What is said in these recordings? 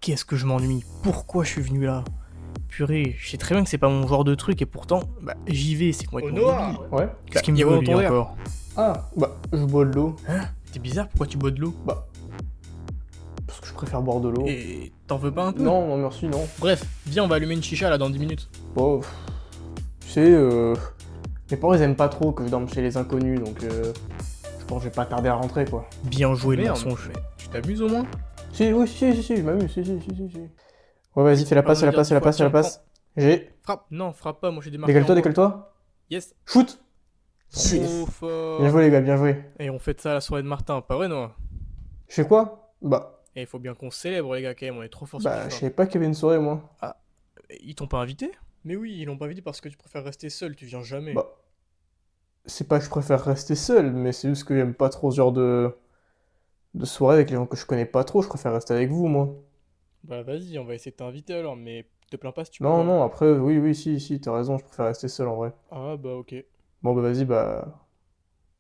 qu'est-ce que je m'ennuie. Pourquoi je suis venu là? Purée, je sais très bien que c'est pas mon genre de truc et pourtant, j'y vais, c'est Oh complètement Noah! débile. Ouais. Qu'est-ce qu'il me y a veut quoi dans lui ton verre? encore? Je bois de l'eau. Hein? T'es bizarre, pourquoi tu bois de l'eau? Parce que je préfère boire de l'eau. Et t'en veux pas un peu? Non, merci, non. Bref, viens, on va allumer une chicha là dans 10 minutes. Bon, tu sais, mes parents ils aiment pas trop que je dorme chez les inconnus, donc je pense que je vais pas tarder à rentrer, quoi. Bien joué le Merde. mensonge. Tu t'amuses au moins? Si, je m'amuse, si. Ouais, vas-y, fais la passe. J'ai... Frappe! Non, frappe pas, moi j'ai des marqueurs. Décale-toi. Yes! Shoot! Trop fort! Bien joué, les gars, bien joué. Et on fête ça à la soirée de Martin, pas vrai, Noah? Je fais quoi? Et il faut bien qu'on se célèbre, les gars, quand même, on est trop forts sur Je FIFA. savais pas qu'il y avait une soirée, moi. Ils t'ont pas invité? Mais oui, ils l'ont pas invité parce que tu préfères rester seul, tu viens jamais. C'est pas que je préfère rester seul, mais c'est juste que j'aime pas trop ce genre de soirée avec les gens que je connais pas trop, je préfère rester avec vous, moi. Bah vas-y, on va essayer de t'inviter alors, mais te plains pas si tu peux Non, pas. non, après, oui, si, t'as raison, je préfère rester seul en vrai. Ah bah ok. Bon, vas-y,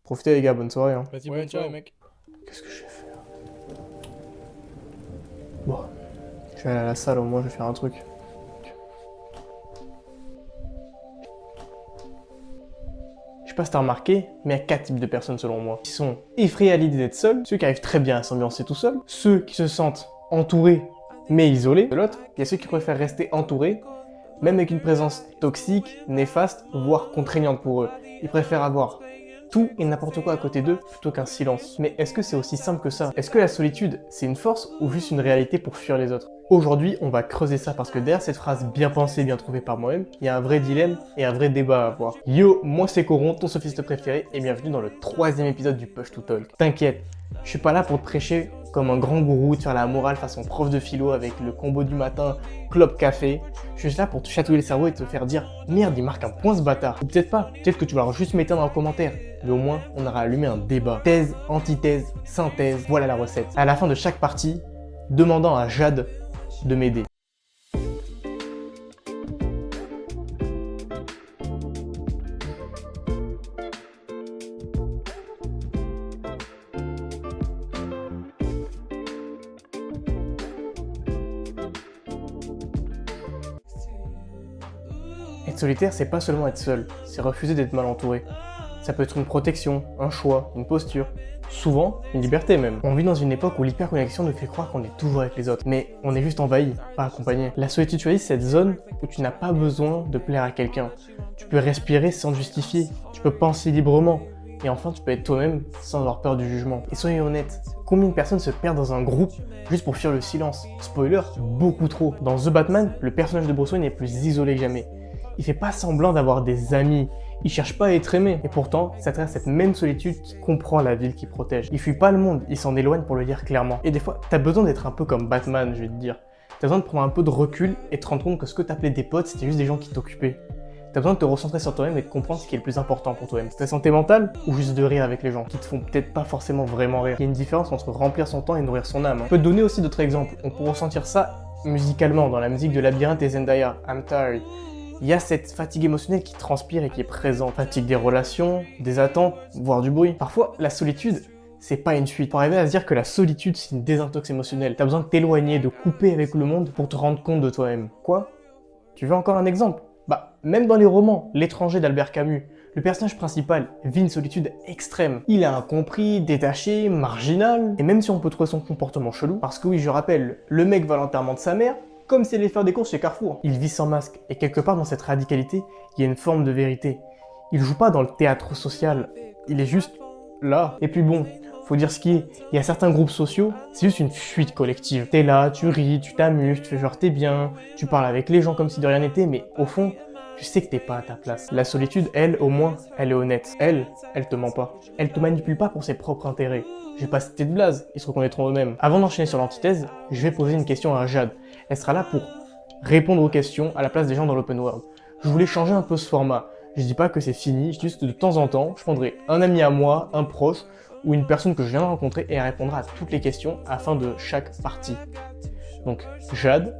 profitez les gars, bonne soirée, hein. Vas-y, Ouais, bonne soirée, ciao. mec. Qu'est-ce que je vais faire? Bon, je vais aller à la salle, au moins, je vais faire un truc. Je sais pas si t'as remarqué, mais il y a 4 types de personnes selon moi. Qui sont effrayés à l'idée d'être seuls, ceux qui arrivent très bien à s'ambiancer tout seuls, ceux qui se sentent entourés mais isolés. De l'autre, il y a ceux qui préfèrent rester entourés, même avec une présence toxique, néfaste, voire contraignante pour eux. Ils préfèrent avoir tout et n'importe quoi à côté d'eux plutôt qu'un silence. Mais est-ce que c'est aussi simple que ça? Est-ce que la solitude, c'est une force ou juste une réalité pour fuir les autres? Aujourd'hui, on va creuser ça parce que derrière cette phrase bien pensée, bien trouvée par moi-même, il y a un vrai dilemme et un vrai débat à avoir. Yo, moi c'est Coron, ton sophiste préféré, et bienvenue dans le 3e épisode du Push to Talk. T'inquiète, je suis pas là pour te prêcher comme un grand gourou, de faire la morale façon prof de philo avec le combo du matin, clope café. Je suis juste là pour te chatouiller le cerveau et te faire dire merde, il marque un point ce bâtard. Ou peut-être pas, peut-être que tu vas juste m'éteindre en commentaire. Mais au moins, on aura allumé un débat. Thèse, antithèse, synthèse, voilà la recette. À la fin de chaque partie, demandant à Jade de m'aider. Être solitaire, c'est pas seulement être seul, c'est refuser d'être mal entouré. Ça peut être une protection, un choix, une posture, souvent une liberté même. On vit dans une époque où l'hyperconnexion nous fait croire qu'on est toujours avec les autres, mais on est juste envahi, pas accompagné. La solitude choisie, c'est cette zone où tu n'as pas besoin de plaire à quelqu'un. Tu peux respirer sans te justifier, tu peux penser librement, et enfin tu peux être toi-même sans avoir peur du jugement. Et soyons honnêtes, combien de personnes se perdent dans un groupe juste pour fuir le silence? Spoiler, beaucoup trop. Dans The Batman, le personnage de Bruce Wayne est plus isolé que jamais. Il fait pas semblant d'avoir des amis, il cherche pas à être aimé, et pourtant, c'est à travers cette même solitude qu'il comprend la ville qu'il protège. Il fuit pas le monde, il s'en éloigne pour le dire clairement. Et des fois, t'as besoin d'être un peu comme Batman, je vais te dire. T'as besoin de prendre un peu de recul et te rendre compte que ce que t'appelais des potes, c'était juste des gens qui t'occupaient. T'as besoin de te recentrer sur toi-même et de comprendre ce qui est le plus important pour toi-même. C'est ta santé mentale ou juste de rire avec les gens, qui te font peut-être pas forcément vraiment rire. Il y a une différence entre remplir son temps et nourrir son âme. Je peux te donner aussi d'autres exemples. On peut ressentir ça musicalement, dans la musique de Labyrinthe et Zendaya, I'm Tired. Il y a cette fatigue émotionnelle qui transpire et qui est présente. Fatigue des relations, des attentes, voire du bruit. Parfois, la solitude, c'est pas une fuite. Pour arriver à se dire que la solitude, c'est une désintox émotionnelle. T'as besoin de t'éloigner, de couper avec le monde pour te rendre compte de toi-même. Quoi? Tu veux encore un exemple? Même dans les romans, L'étranger d'Albert Camus, le personnage principal vit une solitude extrême. Il est incompris, détaché, marginal, et même si on peut trouver son comportement chelou, parce que oui, je rappelle, le mec va à l'enterrement de sa mère, comme s'il allait faire des courses chez Carrefour. Il vit sans masque, et quelque part dans cette radicalité, il y a une forme de vérité. Il joue pas dans le théâtre social, il est juste là. Et puis bon, faut dire ce qui est, il y a certains groupes sociaux, c'est juste une fuite collective. T'es là, tu ris, tu t'amuses, tu fais genre t'es bien, tu parles avec les gens comme si de rien n'était, mais au fond, tu sais que t'es pas à ta place. La solitude, elle, au moins, elle est honnête. Elle te ment pas. Elle te manipule pas pour ses propres intérêts. Je vais pas citer de blase, ils se reconnaîtront eux-mêmes. Avant d'enchaîner sur l'antithèse, je vais poser une question à Jade. Elle sera là pour répondre aux questions à la place des gens dans l'open world. Je voulais changer un peu ce format. Je dis pas que c'est fini, je dis juste que de temps en temps, je prendrai un ami à moi, un proche, ou une personne que je viens de rencontrer et elle répondra à toutes les questions à la fin de chaque partie. Donc, Jade,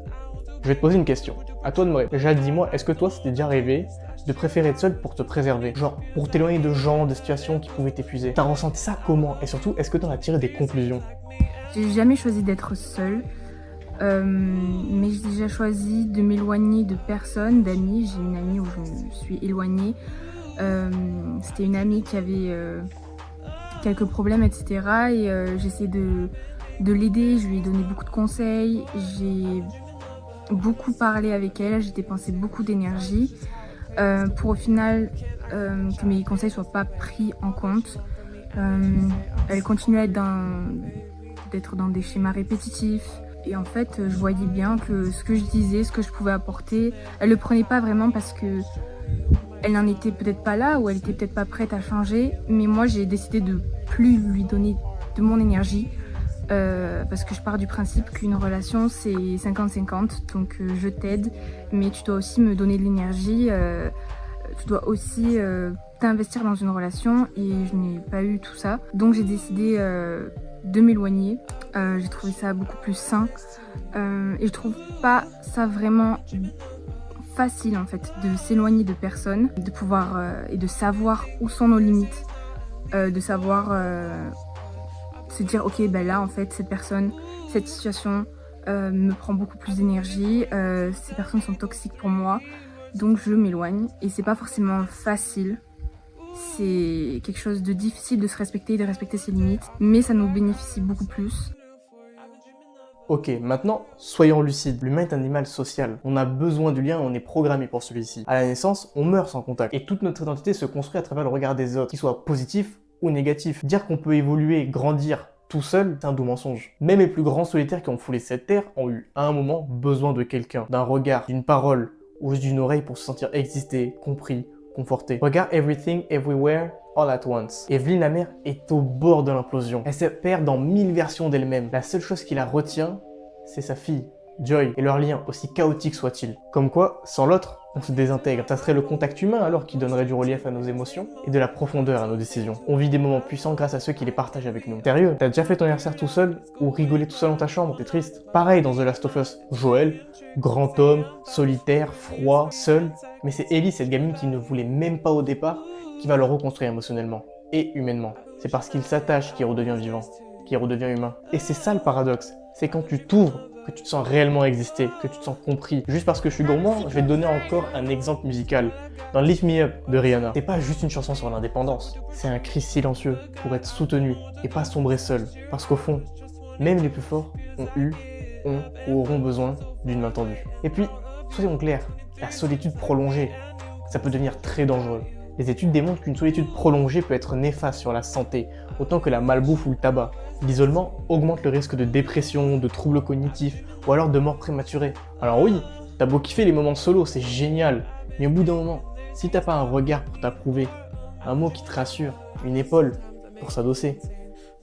je vais te poser une question. À toi de me répondre. Jade, dis-moi, est-ce que toi, c'était déjà arrivé de préférer être seul pour te préserver? Genre, pour t'éloigner de gens, de situations qui pouvaient t'épuiser. T'as ressenti ça comment? Et surtout, est-ce que t'en as tiré des conclusions? J'ai jamais choisi d'être seule. Mais j'ai déjà choisi de m'éloigner de personnes, d'amis. J'ai une amie où je me suis éloignée. C'était une amie qui avait quelques problèmes, etc. Et j'essaie de l'aider, je lui ai donné beaucoup de conseils, j'ai beaucoup parlé avec elle, j'ai dépensé beaucoup d'énergie pour au final que mes conseils soient pas pris en compte. Elle continue à d'être dans des schémas répétitifs. Et en fait, je voyais bien que ce que je disais, ce que je pouvais apporter, elle le prenait pas vraiment parce que elle n'en était peut-être pas là ou elle était peut-être pas prête à changer. Mais moi, j'ai décidé de plus lui donner de mon énergie parce que je pars du principe qu'une relation, c'est 50-50. Donc, je t'aide, mais tu dois aussi me donner de l'énergie. Tu dois aussi t'investir dans une relation et je n'ai pas eu tout ça. Donc, j'ai décidé de m'éloigner. J'ai trouvé ça beaucoup plus sain et je trouve pas ça vraiment facile en fait de s'éloigner de personnes, de pouvoir et de savoir où sont nos limites, de savoir se dire ok ben là en fait cette personne, cette situation me prend beaucoup plus d'énergie, ces personnes sont toxiques pour moi, donc je m'éloigne et c'est pas forcément facile. C'est quelque chose de difficile de se respecter et de respecter ses limites, mais ça nous bénéficie beaucoup plus. Ok, maintenant, soyons lucides. L'humain est un animal social. On a besoin du lien, on est programmé pour celui-ci. À la naissance, on meurt sans contact. Et toute notre identité se construit à travers le regard des autres, qu'il soit positif ou négatif. Dire qu'on peut évoluer, grandir tout seul, c'est un doux mensonge. Même les plus grands solitaires qui ont foulé cette terre ont eu, à un moment, besoin de quelqu'un, d'un regard, d'une parole, ou juste d'une oreille pour se sentir existé, compris, conforté. Regarde Everything, Everywhere, All at Once. Evelyn, la mère, est au bord de l'implosion. Elle se perd dans 1000 versions d'elle-même. La seule chose qui la retient, c'est sa fille, Joy, et leur lien, aussi chaotique soit-il. Comme quoi, sans l'autre, on se désintègre. Ça serait le contact humain alors qui donnerait du relief à nos émotions et de la profondeur à nos décisions. On vit des moments puissants grâce à ceux qui les partagent avec nous. Sérieux, t'as déjà fait ton anniversaire tout seul ou rigolé tout seul dans ta chambre? T'es triste. Pareil dans The Last of Us. Joel, grand homme, solitaire, froid, seul. Mais c'est Ellie, cette gamine qui ne voulait même pas au départ, qui va le reconstruire émotionnellement et humainement. C'est parce qu'il s'attache qu'il redevient vivant, qu'il redevient humain. Et c'est ça le paradoxe. C'est quand tu t'ouvres que tu te sens réellement exister, que tu te sens compris. Juste parce que je suis gourmand, je vais te donner encore un exemple musical. Dans Lift Me Up de Rihanna, c'est pas juste une chanson sur l'indépendance, c'est un cri silencieux pour être soutenu et pas sombrer seul. Parce qu'au fond, même les plus forts ont eu, ont ou auront besoin d'une main tendue. Et puis, soyons clairs, la solitude prolongée, ça peut devenir très dangereux. Les études démontrent qu'une solitude prolongée peut être néfaste sur la santé, autant que la malbouffe ou le tabac. L'isolement augmente le risque de dépression, de troubles cognitifs, ou alors de mort prématurée. Alors oui, t'as beau kiffer les moments solo, c'est génial, mais au bout d'un moment, si t'as pas un regard pour t'approuver, un mot qui te rassure, une épaule pour s'adosser,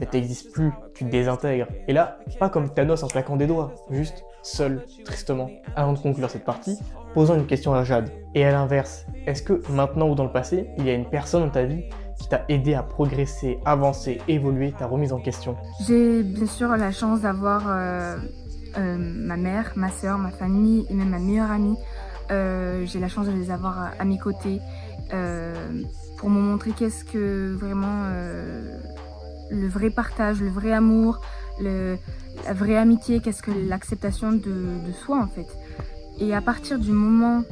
mais t'existes plus, tu te désintègres. Et là, pas comme Thanos en claquant des doigts, juste seul, tristement. Avant de conclure cette partie, posons une question à Jade. Et à l'inverse, est-ce que maintenant ou dans le passé, il y a une personne dans ta vie qui t'a aidé à progresser, avancer, évoluer, ta remise en question? J'ai bien sûr la chance d'avoir ma mère, ma soeur, ma famille et même ma meilleure amie. J'ai la chance de les avoir à mes côtés pour me montrer qu'est-ce que vraiment le vrai partage, le vrai amour, la vraie amitié, qu'est-ce que l'acceptation de soi en fait. Et à partir du moment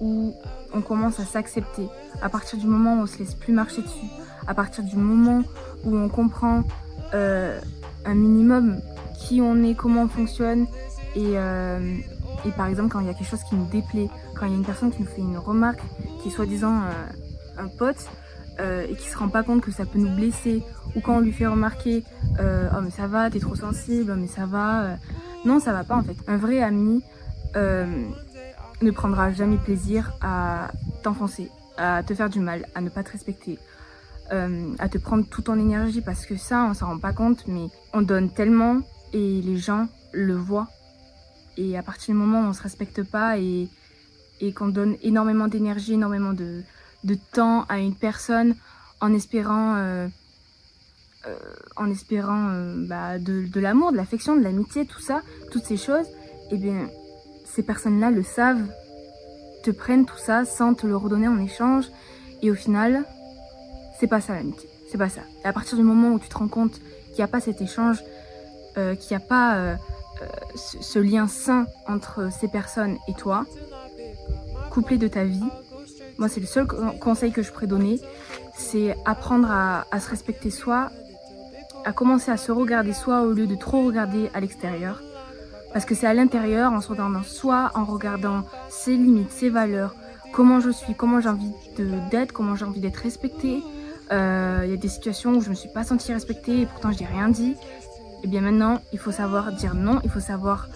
où on commence à s'accepter, à partir du moment où on se laisse plus marcher dessus, à partir du moment où on comprend un minimum qui on est, comment on fonctionne et par exemple quand il y a quelque chose qui nous déplaît, quand il y a une personne qui nous fait une remarque qui est soi-disant un pote et qui se rend pas compte que ça peut nous blesser, ou quand on lui fait remarquer oh mais ça va, t'es trop sensible, oh mais ça va, non ça va pas en fait. Un vrai ami ne prendra jamais plaisir à t'enfoncer, à te faire du mal, à ne pas te respecter, à te prendre toute ton énergie, parce que ça on s'en rend pas compte mais on donne tellement et les gens le voient, et à partir du moment où on se respecte pas et qu'on donne énormément d'énergie, énormément de temps à une personne en espérant de l'amour, de l'affection, de l'amitié, tout ça, toutes ces choses, et bien ces personnes-là le savent, te prennent tout ça sans te le redonner en échange, et au final, c'est pas ça l'amitié, c'est pas ça. Et à partir du moment où tu te rends compte qu'il n'y a pas cet échange, qu'il n'y a pas ce lien sain entre ces personnes et toi, couplé de ta vie. Moi, c'est le seul conseil que je pourrais donner, c'est apprendre à se respecter soi, à commencer à se regarder soi au lieu de trop regarder à l'extérieur. Parce que c'est à l'intérieur, en se regardant soi, en regardant ses limites, ses valeurs, comment je suis, comment j'ai envie d'être, comment j'ai envie d'être respectée. Il y a des situations où je me suis pas sentie respectée et pourtant je n'ai rien dit. Et bien maintenant, il faut savoir dire non, il faut savoir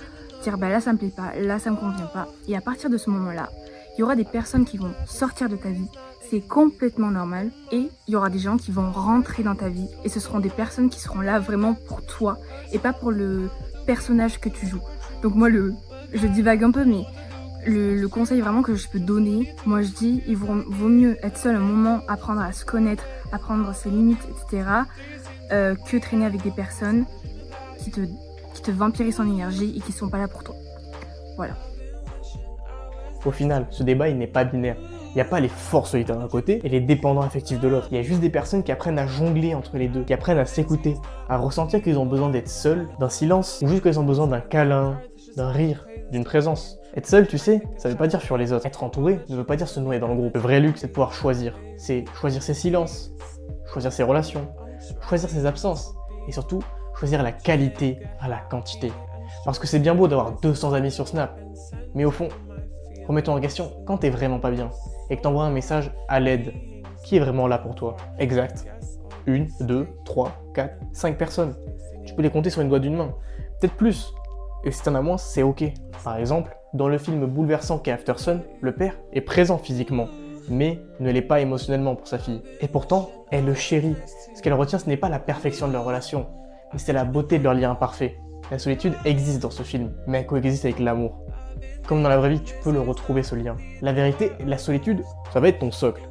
dire bah là ça me plaît pas, là ça me convient pas. Et à partir de ce moment-là, il y aura des personnes qui vont sortir de ta vie, c'est complètement normal. Et il y aura des gens qui vont rentrer dans ta vie et ce seront des personnes qui seront là vraiment pour toi et pas pour le personnage que tu joues. Donc moi je divague un peu, mais le conseil vraiment que je peux donner, moi je dis il vaut mieux être seul un moment, apprendre à se connaître, apprendre ses limites, etc. Que traîner avec des personnes qui te vampirisent son énergie et qui sont pas là pour toi. Voilà. Au final, ce débat il n'est pas binaire. Il n'y a pas les forts solitaires d'un côté et les dépendants affectifs de l'autre. Il y a juste des personnes qui apprennent à jongler entre les deux, qui apprennent à s'écouter, à ressentir qu'ils ont besoin d'être seuls, d'un silence, ou juste qu'ils ont besoin d'un câlin, d'un rire, d'une présence. Être seul, tu sais, ça veut pas dire fuir les autres. Être entouré ne veut pas dire se noyer dans le groupe. Le vrai luxe, c'est de pouvoir choisir. C'est choisir ses silences, choisir ses relations, choisir ses absences, et surtout, choisir la qualité à la quantité. Parce que c'est bien beau d'avoir 200 amis sur Snap, mais au fond, remettons en question quand t'es vraiment pas bien et que t'envoies un message à l'aide. Qui est vraiment là pour toi? Exact. 1, 2, 3, 4, 5 personnes. Tu peux les compter sur une doigt d'une main. Peut-être plus. Et si t'en as moins, c'est ok. Par exemple, dans le film bouleversant qu'est Aftersun, le père est présent physiquement, mais ne l'est pas émotionnellement pour sa fille. Et pourtant, elle le chérit. Ce qu'elle retient, ce n'est pas la perfection de leur relation, mais c'est la beauté de leur lien imparfait. La solitude existe dans ce film, mais elle coexiste avec l'amour. Comme dans la vraie vie, tu peux le retrouver ce lien. La vérité, la solitude, ça va être ton socle.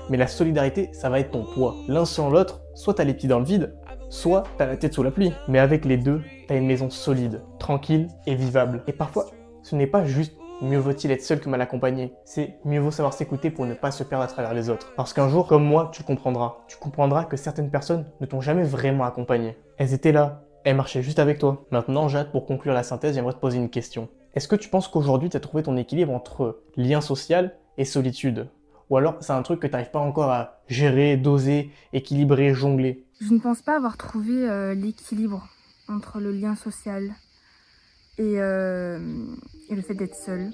Mais la solidarité, ça va être ton poids. L'un sans l'autre, soit t'as les pieds dans le vide, soit t'as la tête sous la pluie. Mais avec les deux, t'as une maison solide, tranquille et vivable. Et parfois, ce n'est pas juste mieux vaut-il être seul que mal accompagné. C'est mieux vaut savoir s'écouter pour ne pas se perdre à travers les autres. Parce qu'un jour, comme moi, tu comprendras. Tu comprendras que certaines personnes ne t'ont jamais vraiment accompagné. Elles étaient là. Elles marchaient juste avec toi. Maintenant, Jade, pour conclure la synthèse, j'aimerais te poser une question. Est-ce que tu penses qu'aujourd'hui, tu as trouvé ton équilibre entre lien social et solitude? Ou alors, c'est un truc que tu n'arrives pas encore à gérer, doser, équilibrer, jongler? Je ne pense pas avoir trouvé l'équilibre entre le lien social et le fait d'être seule.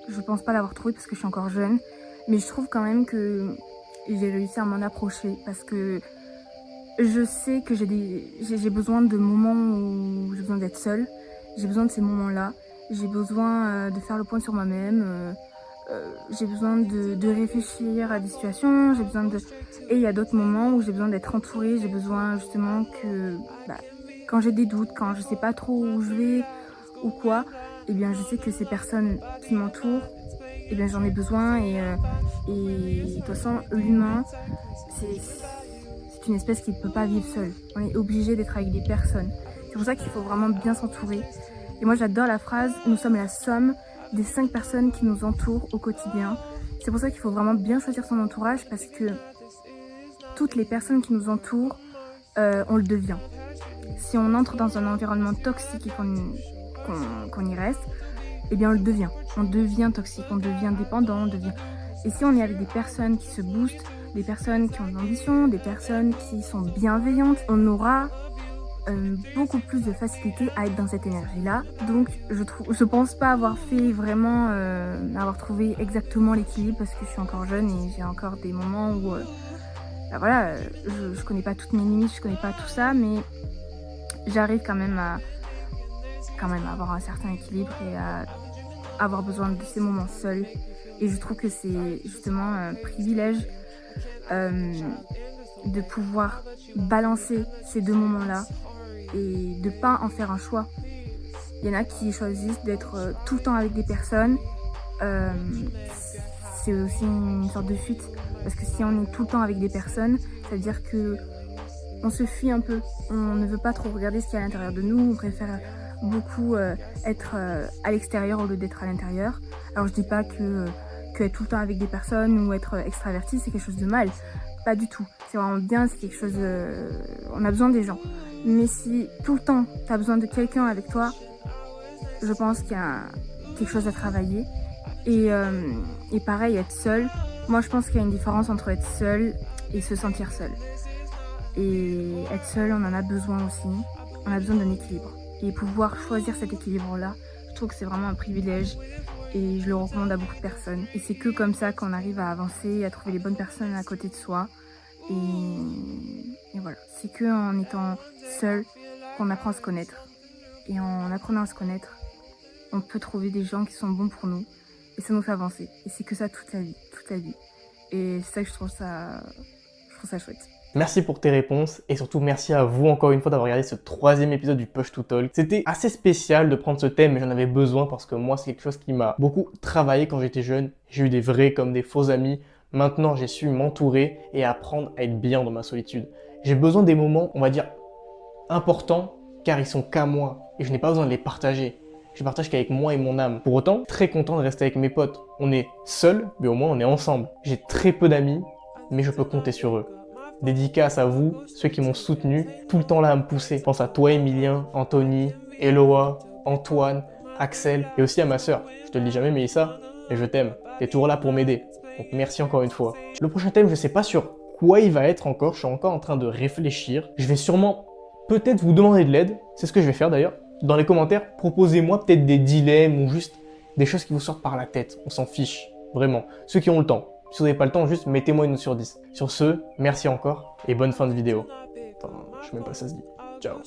Je pense pas l'avoir trouvé parce que je suis encore jeune, mais je trouve quand même que j'ai réussi à m'en approcher parce que je sais que j'ai besoin de moments où j'ai besoin d'être seule. J'ai besoin de ces moments-là. J'ai besoin de faire le point sur moi-même. J'ai besoin de réfléchir à des situations. Et il y a d'autres moments où j'ai besoin d'être entourée. J'ai besoin justement que quand j'ai des doutes, quand je sais pas trop où je vais ou quoi, eh bien je sais que ces personnes qui m'entourent, eh bien j'en ai besoin. Et de toute façon, l'humain, c'est une espèce qui ne peut pas vivre seul. On est obligé d'être avec des personnes. C'est pour ça qu'il faut vraiment bien s'entourer. Et moi j'adore la phrase « Nous sommes la somme des 5 personnes qui nous entourent au quotidien ». C'est pour ça qu'il faut vraiment bien choisir son entourage parce que toutes les personnes qui nous entourent, on le devient. Si on entre dans un environnement toxique et qu'on y reste, eh bien on le devient. On devient toxique, on devient dépendant, Et si on est avec des personnes qui se boostent, des personnes qui ont de l'ambition, des personnes qui sont bienveillantes, on aura beaucoup plus de facilité à être dans cette énergie-là. Donc je pense pas avoir fait vraiment, avoir trouvé exactement l'équilibre parce que je suis encore jeune et j'ai encore des moments où je connais pas toutes mes limites, je connais pas tout ça, mais j'arrive quand même à avoir un certain équilibre et à avoir besoin de ces moments seuls. Et je trouve que c'est justement un privilège de pouvoir balancer ces deux moments-là et de pas en faire un choix. Il y en a qui choisissent d'être tout le temps avec des personnes. C'est aussi une sorte de fuite parce que si on est tout le temps avec des personnes, ça veut dire que on se fuit un peu. On ne veut pas trop regarder ce qu'il y a à l'intérieur de nous. On préfère beaucoup être à l'extérieur au lieu d'être à l'intérieur. Alors je dis pas que être tout le temps avec des personnes ou être extraverti c'est quelque chose de mal. Pas du tout. C'est vraiment bien, c'est quelque chose... on a besoin des gens. Mais si tout le temps, tu as besoin de quelqu'un avec toi, je pense qu'il y a quelque chose à travailler. Et pareil, être seul. Moi, je pense qu'il y a une différence entre être seul et se sentir seul. Et être seul, on en a besoin aussi. On a besoin d'un équilibre. Et pouvoir choisir cet équilibre-là, je trouve que c'est vraiment un privilège. Et je le recommande à beaucoup de personnes. Et c'est que comme ça qu'on arrive à avancer, à trouver les bonnes personnes à côté de soi. Et voilà, c'est que en étant seul qu'on apprend à se connaître. Et en apprenant à se connaître, on peut trouver des gens qui sont bons pour nous. Et ça nous fait avancer. Et c'est que ça toute la vie, toute la vie. Et c'est ça que je trouve ça chouette. Merci pour tes réponses et surtout merci à vous encore une fois d'avoir regardé ce 3e épisode du Push to Talk. C'était assez spécial de prendre ce thème mais j'en avais besoin parce que moi c'est quelque chose qui m'a beaucoup travaillé quand j'étais jeune. J'ai eu des vrais comme des faux amis. Maintenant j'ai su m'entourer et apprendre à être bien dans ma solitude. J'ai besoin des moments, on va dire, importants car ils sont qu'à moi et je n'ai pas besoin de les partager. Je partage qu'avec moi et mon âme. Pour autant, très content de rester avec mes potes. On est seuls, mais au moins on est ensemble. J'ai très peu d'amis, mais je peux compter sur eux. Dédicace à vous, ceux qui m'ont soutenu, tout le temps là à me pousser. Je pense à toi Emilien, Anthony, Eloa, Antoine, Axel et aussi à ma sœur. Je te le dis jamais Mélissa, mais je t'aime. T'es toujours là pour m'aider. Donc merci encore une fois. Le prochain thème, je sais pas sur quoi il va être encore. Je suis encore en train de réfléchir. Je vais sûrement peut-être vous demander de l'aide. C'est ce que je vais faire d'ailleurs. Dans les commentaires, proposez-moi peut-être des dilemmes ou juste des choses qui vous sortent par la tête. On s'en fiche. Vraiment. Ceux qui ont le temps. Si vous n'avez pas le temps, juste mettez-moi une note sur 10. Sur ce, merci encore et bonne fin de vidéo. Attends, je sais même pas si ça se dit. Ciao.